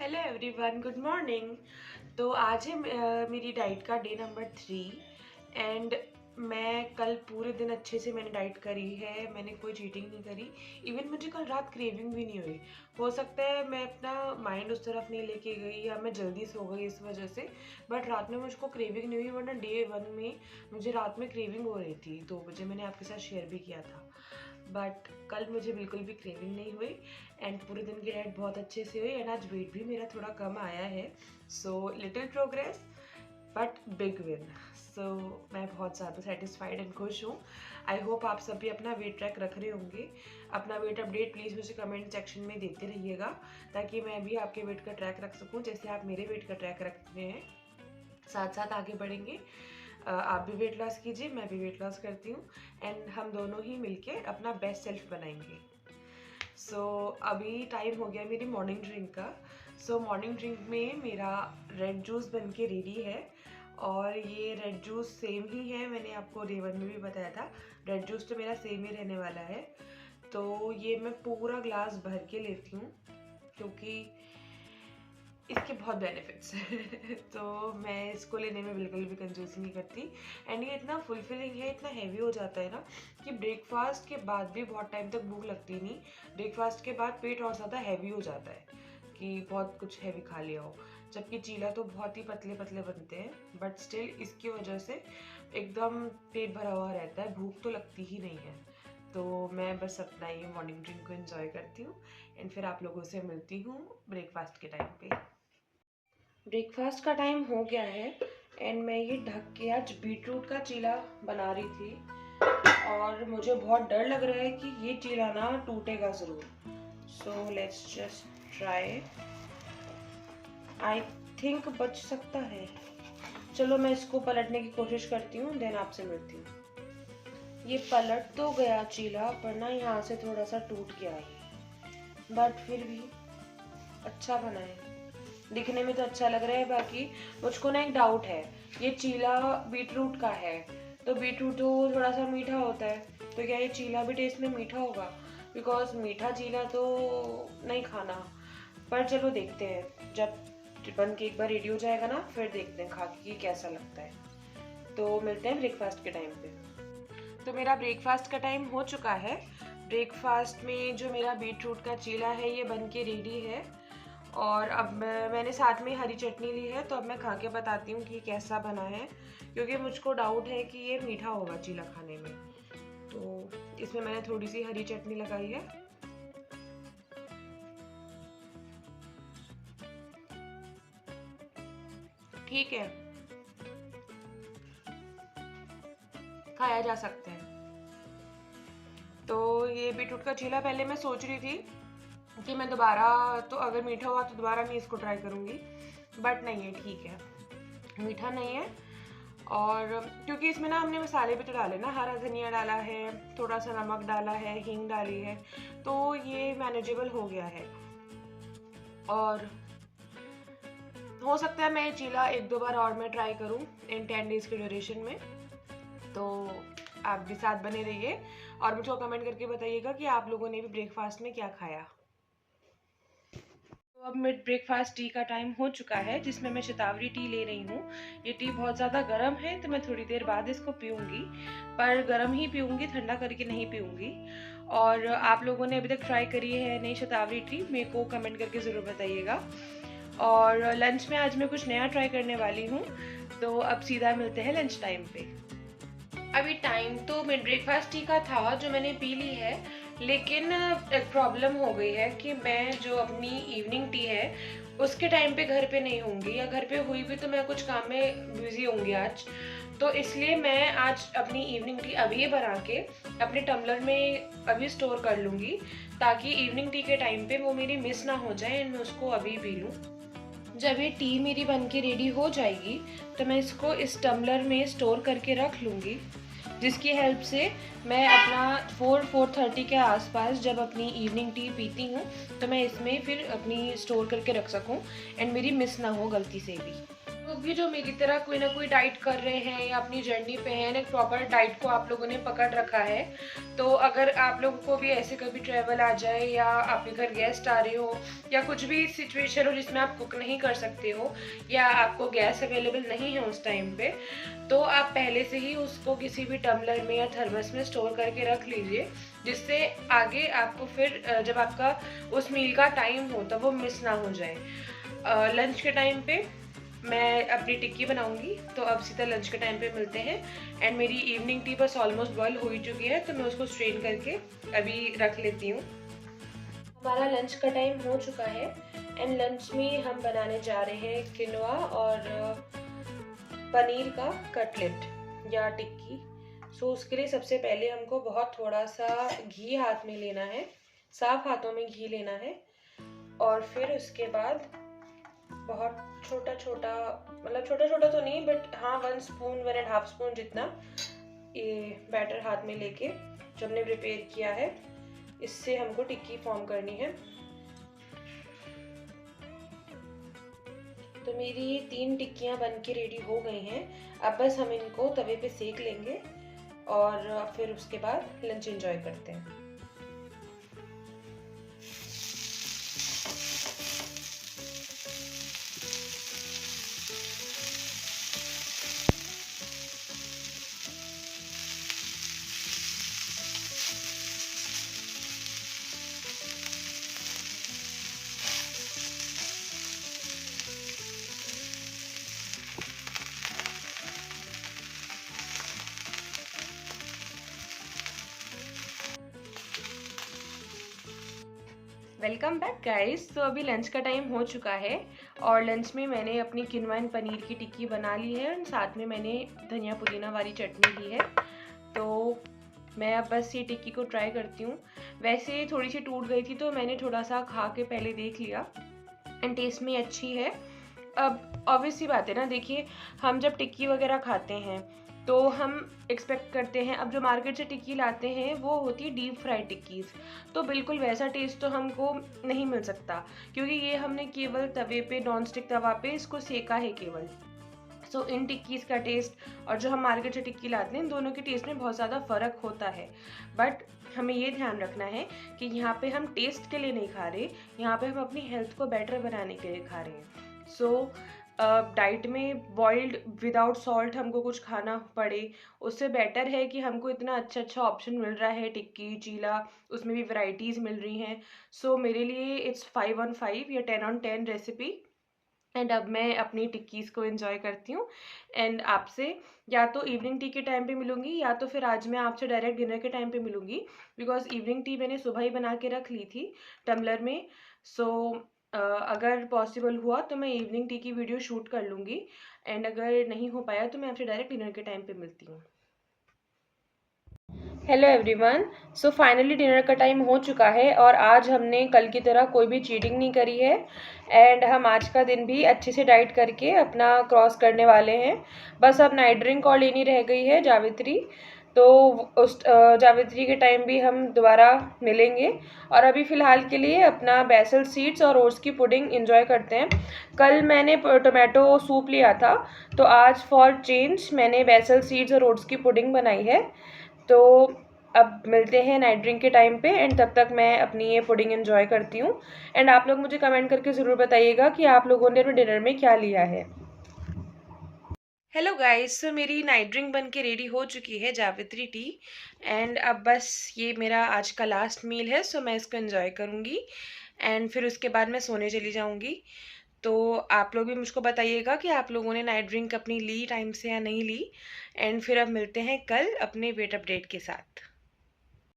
Hello everyone, good morning. तो आज है मेरी डाइट का डे नंबर 3 एंड मैं कल पूरे दिन अच्छे से मैंने डाइट करी है। मैंने कोई चीटिंग नहीं करी। इवन मुझे कल रात क्रेविंग भी नहीं हुई। हो सकता है मैं अपना माइंड उस तरफ नहीं लेके गई या मैं जल्दी सो गई इस वजह से, बट रात में मुझको क्रेविंग नहीं हुई। वरना डे 1 में मुझे रात में क्रेविंग हो रही थी, 2 बजे मैंने आपके साथ शेयर भी किया था। बट कल मुझे बिल्कुल भी क्रेविंग नहीं हुई एंड पूरे दिन की डाइट बहुत अच्छे से हुई एंड आज वेट भी मेरा थोड़ा कम आया है। So little progress but big win. So मैं बहुत ज़्यादा सेटिस्फाइड एंड खुश हूँ। आई होप आप सभी अपना वेट ट्रैक रख रहे होंगे। अपना वेट अपडेट प्लीज़ मुझे कमेंट सेक्शन में देते रहिएगा ताकि मैं भी आपके वेट का ट्रैक रख सकूँ जैसे आप मेरे वेट का ट्रैक रखते हैं। साथ साथ आगे बढ़ेंगे। आप भी वेट लॉस कीजिए, मैं भी वेट लॉस करती हूँ एंड हम दोनों ही मिलके अपना बेस्ट सेल्फ बनाएंगे। सो अभी टाइम हो गया मेरी मॉर्निंग ड्रिंक का। सो मॉर्निंग ड्रिंक में मेरा रेड जूस बन के रेडी है और ये रेड जूस सेम ही है, मैंने आपको डे 1 में भी बताया था। रेड जूस तो मेरा सेम ही रहने वाला है। तो ये मैं पूरा ग्लास भर के लेती हूँ क्योंकि इसके बहुत बेनिफिट्स हैं। तो मैं इसको लेने में बिल्कुल भी कंजूसी नहीं करती एंड ये इतना फुलफिलिंग है, इतना हैवी हो जाता है ना कि ब्रेकफास्ट के बाद भी बहुत टाइम तक भूख लगती नहीं। ब्रेकफास्ट के बाद पेट और ज़्यादा हैवी हो जाता है कि बहुत कुछ हैवी खा लिया हो, जबकि चीला तो बहुत ही पतले पतले बनते हैं बट स्टिल इसकी वजह से एकदम पेट भरा हुआ रहता है, भूख तो लगती ही नहीं है। तो मैं बस अपना ये मॉर्निंग ड्रिंक को एंजॉय करती हूँ एंड फिर आप लोगों से मिलती हूँ ब्रेकफास्ट के टाइम पे। ब्रेकफास्ट का टाइम हो गया है एंड मैं ये ढक के आज बीटरूट का चीला बना रही थी और मुझे बहुत डर लग रहा है कि ये चीला ना टूटेगा ज़रूर। So let's just try. I think बच सकता है। चलो मैं इसको पलटने की कोशिश करती हूँ, देन आपसे मिलती हूँ। ये पलट तो गया चीला पर ना यहाँ से थोड़ा सा टूट गया है, बट फिर भी अच्छा बना है। दिखने में तो अच्छा लग रहा है। बाकी मुझको ना एक डाउट है, ये चीला बीटरूट का है तो बीटरूट तो थोड़ा सा मीठा होता है, तो क्या ये चीला भी टेस्ट में मीठा होगा? बिकॉज मीठा चीला तो नहीं खाना। पर चलो देखते हैं, जब बन के एक बार रेडी हो जाएगा ना फिर देखते हैं खा के कैसा लगता है। तो मिलते हैं ब्रेकफास्ट के टाइम पे। तो मेरा ब्रेकफास्ट का टाइम हो चुका है। ब्रेकफास्ट में जो मेरा बीटरूट का चीला है ये बन के रेडी है और अब मैंने साथ में हरी चटनी ली है, तो अब मैं खा के बताती हूँ कि कैसा बना है, क्योंकि मुझको डाउट है कि ये मीठा होगा चीला खाने में। तो इसमें मैंने थोड़ी सी हरी चटनी लगाई है। ठीक है, खाया जा सकता है। तो ये बीटरूट का चीला पहले मैं सोच रही थी कि मैं दोबारा, तो अगर मीठा हुआ तो दोबारा नहीं इसको ट्राई करूँगी, बट नहीं है, ठीक है, मीठा नहीं है। और क्योंकि इसमें ना हमने मसाले भी तो डाले ना, हरा धनिया डाला है, थोड़ा सा नमक डाला है, हींग डाली है, तो ये मैनेजेबल हो गया है। और हो सकता है मैं ये चीला 1-2 बार और मैं ट्राई करूँ इन 10 डेज़ के ड्यूरेशन में। तो आप भी साथ बने रहिए और मुझको कमेंट करके बताइएगा कि आप लोगों ने भी ब्रेकफास्ट में क्या खाया। तो अब मिड ब्रेकफास्ट टी का टाइम हो चुका है जिसमें मैं शतावरी टी ले रही हूँ। ये टी बहुत ज़्यादा गर्म है तो मैं थोड़ी देर बाद इसको पीऊँगी, पर गर्म ही पीऊँगी, ठंडा करके नहीं पीऊँगी। और आप लोगों ने अभी तक ट्राई करी है नहीं शतावरी टी, मेरे को कमेंट करके ज़रूर बताइएगा। और लंच में आज मैं कुछ नया ट्राई करने वाली हूँ, तो अब सीधा मिलते हैं लंच टाइम पे। अभी टाइम तो मिड ब्रेकफास्ट टी का था जो मैंने पी ली है, लेकिन एक प्रॉब्लम हो गई है कि मैं जो अपनी इवनिंग टी है उसके टाइम पे घर पे नहीं होंगी, या घर पे हुई भी तो मैं कुछ काम में बिजी होंगी आज। तो इसलिए मैं आज अपनी इवनिंग टी अभी बना के अपने टम्बलर में अभी स्टोर कर लूँगी, ताकि इवनिंग टी के टाइम पे वो मेरी मिस ना हो जाए एंड मैं उसको अभी पी लूँ। जब ये टी मेरी बन के रेडी हो जाएगी तो मैं इसको इस टम्बलर में स्टोर करके रख लूँगी, जिसकी हेल्प से मैं अपना 4-4:30 के आसपास जब अपनी इवनिंग टी पीती हूँ तो मैं इसमें फिर अपनी स्टोर करके रख सकूँ एंड मेरी मिस ना हो गलती से भी। लोग भी जो मेरी तरह कोई ना कोई डाइट कर रहे हैं या अपनी जर्नी पे हैं, एक प्रॉपर डाइट को आप लोगों ने पकड़ रखा है, तो अगर आप लोगों को भी ऐसे कभी ट्रैवल आ जाए या आपके घर गेस्ट आ रहे हो या कुछ भी सिचुएशन हो जिसमें आप कुक नहीं कर सकते हो या आपको गैस अवेलेबल नहीं है उस टाइम पे, तो आप पहले से ही उसको किसी भी टम्बलर में या थर्मस में स्टोर करके रख लीजिए, जिससे आगे आपको फिर जब आपका उस मील का टाइम हो तब वो मिस ना हो जाए। लंच के टाइम पे मैं अपनी टिक्की बनाऊंगी, तो अब सीधा लंच के टाइम पे मिलते हैं। एंड मेरी evening T bus almost boil हो ही चुकी है, तो मैं उसको स्ट्रेन करके अभी रख लेती हूँ। हमारा लंच का टाइम हो चुका है एंड लंच में हम बनाने जा रहे हैं किनोआ और पनीर का कटलेट या टिक्की। सो उसके लिए सबसे पहले हमको बहुत थोड़ा सा घी हाथ में लेना है, साफ हाथों में घी लेना है, और फिर उसके बाद बहुत छोटा छोटा, मतलब छोटा छोटा तो नहीं बट हाँ 1 स्पून 1.5 स्पून जितना ये बैटर हाथ में लेके जो हमने प्रिपेयर किया है, इससे हमको टिक्की फॉर्म करनी है। तो मेरी 3 टिक्कियाँ बन के रेडी हो गई हैं। अब बस हम इनको तवे पे सेक लेंगे और फिर उसके बाद लंच एंजॉय करते हैं। Welcome back guys. तो अभी लंच का टाइम हो चुका है और लंच में मैंने अपनी किनवा एंड पनीर की टिक्की बना ली है और साथ में मैंने धनिया पुदीना वाली चटनी ली है। तो मैं अब बस ये टिक्की को ट्राई करती हूँ। वैसे थोड़ी सी टूट गई थी तो मैंने थोड़ा सा खा के पहले देख लिया एंड टेस्ट में अच्छी है। अब ऑब्वियस सी बात है ना, देखिए हम जब टिक्की वगैरह खाते हैं तो हम एक्सपेक्ट करते हैं, अब जो मार्केट से टिक्की लाते हैं वो होती है डीप फ्राइड टिक्कीज़, तो बिल्कुल वैसा टेस्ट तो हमको नहीं मिल सकता, क्योंकि ये हमने केवल तवे पे नॉन स्टिक तवा पे इसको सेका है केवल। सो इन टिक्कीज़ का टेस्ट और जो हम मार्केट से टिक्की लाते हैं, दोनों के टेस्ट में बहुत ज़्यादा फ़र्क होता है। बट हमें ये ध्यान रखना है कि यहाँ पे हम टेस्ट के लिए नहीं खा रहे, यहाँ पे हम अपनी हेल्थ को बेटर बनाने के लिए खा रहे हैं। सो डाइट में बॉइल्ड विदाउट सॉल्ट हमको कुछ खाना पड़े, उससे बेटर है कि हमको इतना अच्छा अच्छा ऑप्शन मिल रहा है, टिक्की चीला, उसमें भी वैरायटीज़ मिल रही हैं। सो मेरे लिए इट्स 5 on 5 या 10 on 10 रेसिपी। एंड अब मैं अपनी टिक्कीज़ को एंजॉय करती हूँ एंड आपसे या तो इवनिंग टी के टाइम पे मिलूँगी या तो फिर आज मैं आपसे डायरेक्ट डिनर के टाइम पे मिलूँगी, बिकॉज़ इवनिंग टी मैंने सुबह ही बना के रख ली थी टम्बलर में। सो अगर पॉसिबल हुआ तो मैं इवनिंग टी की वीडियो शूट कर लूँगी एंड अगर नहीं हो पाया तो मैं आपसे डायरेक्ट डिनर के टाइम पे मिलती हूँ। Hello everyone. So finally dinner का टाइम हो चुका है और आज हमने कल की तरह कोई भी चीटिंग नहीं करी है एंड हम आज का दिन भी अच्छे से डाइट करके अपना क्रॉस करने वाले हैं। बस अब नाइट ड्रिंक और लेनी रह गई है जावित्री, तो उस जावित्री के टाइम भी हम दोबारा मिलेंगे और अभी फ़िलहाल के लिए अपना बेसल सीड्स और ओट्स की पुडिंग एंजॉय करते हैं। कल मैंने टोमेटो सूप लिया था, तो आज फॉर चेंज मैंने बेसल सीड्स और ओट्स की पुडिंग बनाई है। तो अब मिलते हैं नाइट ड्रिंक के टाइम पे एंड तब तक मैं अपनी ये पुडिंग एंजॉय करती हूँ एंड आप लोग मुझे कमेंट करके ज़रूर बताइएगा कि आप लोगों ने अपने डिनर में क्या लिया है। हेलो गाइस, तो मेरी नाइट ड्रिंक बन के रेडी हो चुकी है, जावित्री टी। एंड अब बस ये मेरा आज का लास्ट मील है, सो मैं इसको एंजॉय करूँगी एंड फिर उसके बाद मैं सोने चली जाऊँगी। तो आप लोग भी मुझको बताइएगा कि आप लोगों ने नाइट ड्रिंक अपनी ली टाइम से या नहीं ली। एंड फिर अब मिलते हैं कल अपने वेट अपडेट के साथ।